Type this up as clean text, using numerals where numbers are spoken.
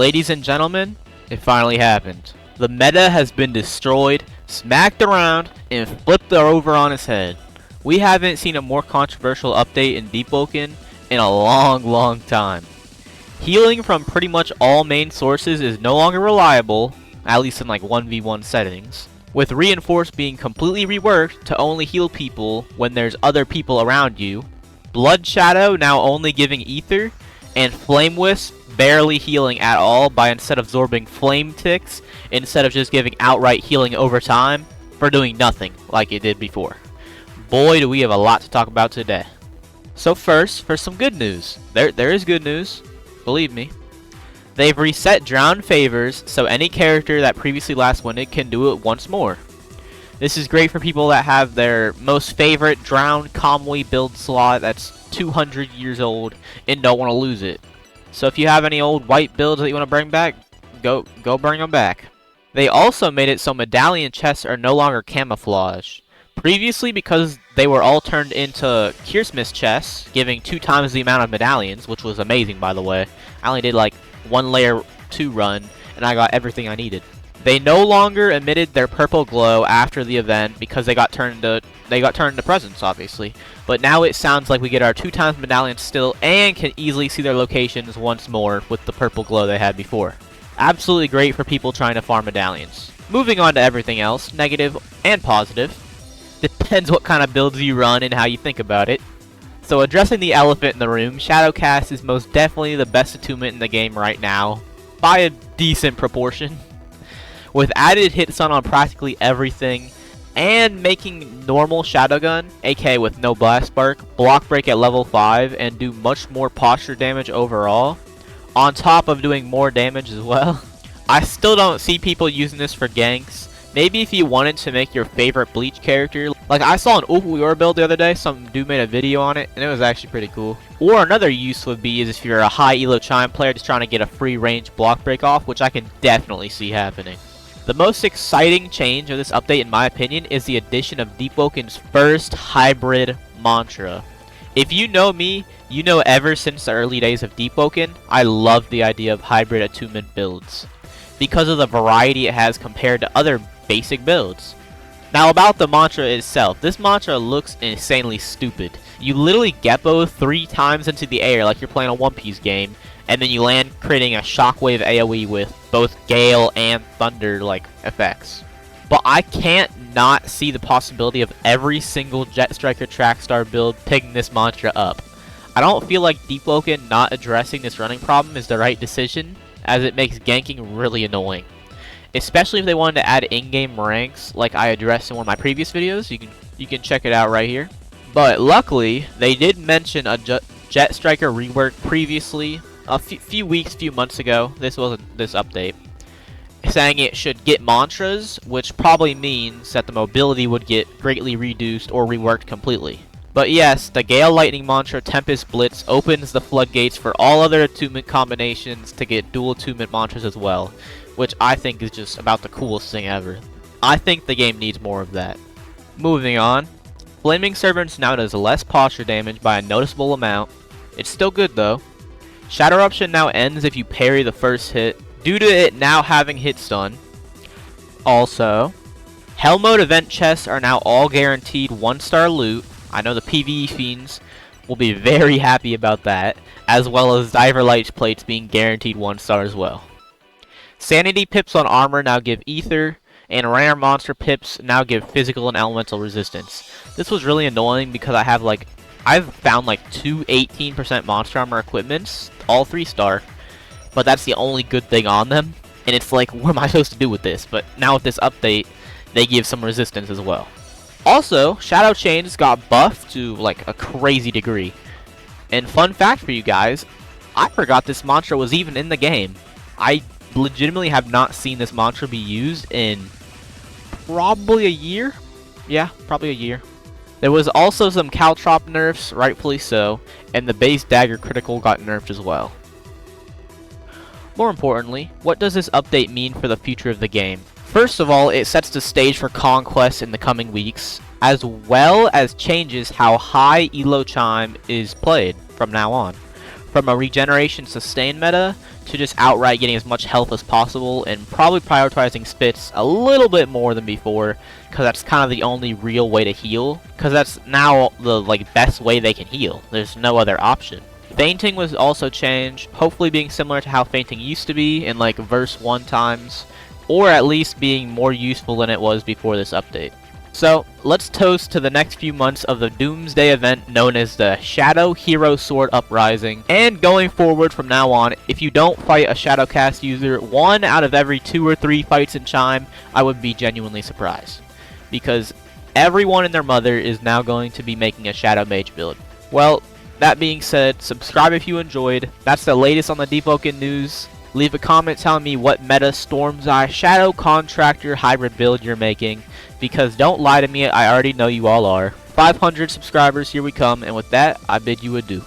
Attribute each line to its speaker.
Speaker 1: Ladies and gentlemen, it finally happened. The meta has been destroyed, smacked around, and flipped over on its head. We haven't seen a more controversial update in Deepwoken in a long time. Healing from pretty much all main sources is no longer reliable, at least in like 1v1 settings, with Reinforce being completely reworked to only heal people when there's other people around you, Blood Shadow now only giving Ether, and Flame Wisp barely healing at all by instead of absorbing flame ticks, instead of just giving outright healing over time for doing nothing like it did before. Boy, do we have a lot to talk about today. So first, for some good news. There is good news, believe me. They've reset Drown favors, so any character that previously last winded can do it once more. This is great for people that have their most favorite Drown Comway build slot that's 200 years old and don't want to lose it. So if you have any old white builds that you want to bring back, go bring them back. They also made it so medallion chests are no longer camouflage. Previously, because they were all turned into Curesmith chests, giving 2 times the amount of medallions, which was amazing by the way. I only did like 1 layer 2 run, and I got everything I needed. They no longer emitted their purple glow after the event because they got turned into presents, obviously. But now it sounds like we get our 2 times medallions still and can easily see their locations once more with the purple glow they had before. Absolutely great for people trying to farm medallions. Moving on to everything else, negative and positive. Depends what kind of builds you run and how you think about it. So addressing the elephant in the room, Shadowcast is most definitely the best attunement in the game right now, by a decent proportion. With added hit stun on practically everything, and making normal Shadowgun, aka with no blast spark, block break at level 5 and do much more posture damage overall, on top of doing more damage as well. I still don't see people using this for ganks. Maybe if you wanted to make your favorite Bleach character, like I saw an Ulquiorra build the other day, some dude made a video on it, and it was actually pretty cool. Or another use would be is if you're a high elo Chime player just trying to get a free range block break off, which I can definitely see happening. The most exciting change of this update, in my opinion, is the addition of Deepwoken's first hybrid mantra. If you know me, you know ever since the early days of Deepwoken, I love the idea of hybrid attunement builds, because of the variety it has compared to other basic builds. Now about the mantra itself, this mantra looks insanely stupid. You literally Geppo 3 times into the air like you're playing a One Piece game, and then you land creating a shockwave AoE with both Gale and Thunder-like effects. But I can't not see the possibility of every single Jet Striker Trackstar build picking this mantra up. I don't feel like Deepwoken not addressing this running problem is the right decision, as it makes ganking really annoying. Especially if they wanted to add in-game ranks like I addressed in one of my previous videos. You can check it out right here. But luckily, they did mention a Jet Striker rework previously, a few months ago. This wasn't this update, saying it should get mantras, which probably means that the mobility would get greatly reduced or reworked completely. But yes, the Gale Lightning mantra Tempest Blitz opens the floodgates for all other attunement combinations to get dual attunement mantras as well, which I think is just about the coolest thing ever. I think the game needs more of that. Moving on, Flaming Servants now does less posture damage by a noticeable amount. It's still good though. Shadow Eruption now ends if you parry the first hit, due to it now having hit stun. Also, Hell Mode event chests are now all guaranteed 1-star loot. I know the PvE fiends will be very happy about that, as well as Diver Light plates being guaranteed 1-star as well. Sanity pips on armor now give ether, and rare monster pips now give physical and elemental resistance. This was really annoying because I've found like 2 18% monster armor equipments, all 3-star, but that's the only good thing on them, and it's like, what am I supposed to do with this? But now with this update, they give some resistance as well. Also, Shadow Chains got buffed to like a crazy degree. And fun fact for you guys, I forgot this mantra was even in the game. I legitimately have not seen this mantra be used in probably a year. Yeah, probably a year. There was also some Caltrop nerfs, rightfully so, and the base dagger critical got nerfed as well. More importantly, what does this update mean for the future of the game? First of all, it sets the stage for conquest in the coming weeks, as well as changes how high Elo Chime is played from now on. From a regeneration sustain meta to just outright getting as much health as possible and probably prioritizing spits a little bit more than before, because that's kind of the only real way to heal, because that's now the best way they can heal. There's no other option. Fainting was also changed, hopefully being similar to how fainting used to be in verse 1 times, or at least being more useful than it was before this update. So, let's toast to the next few months of the Doomsday event known as the Shadow Hero Sword Uprising, and going forward from now on, if you don't fight a Shadowcast user 1 out of every 2 or 3 fights in Chime, I would be genuinely surprised. Because everyone and their mother is now going to be making a Shadow Mage build. Well, that being said, subscribe if you enjoyed. That's the latest on the Deepwoken news. Leave a comment telling me what meta Storm's Eye Shadow Contractor hybrid build you're making, because don't lie to me, I already know you all are. 500 subscribers, here we come, and with that, I bid you adieu.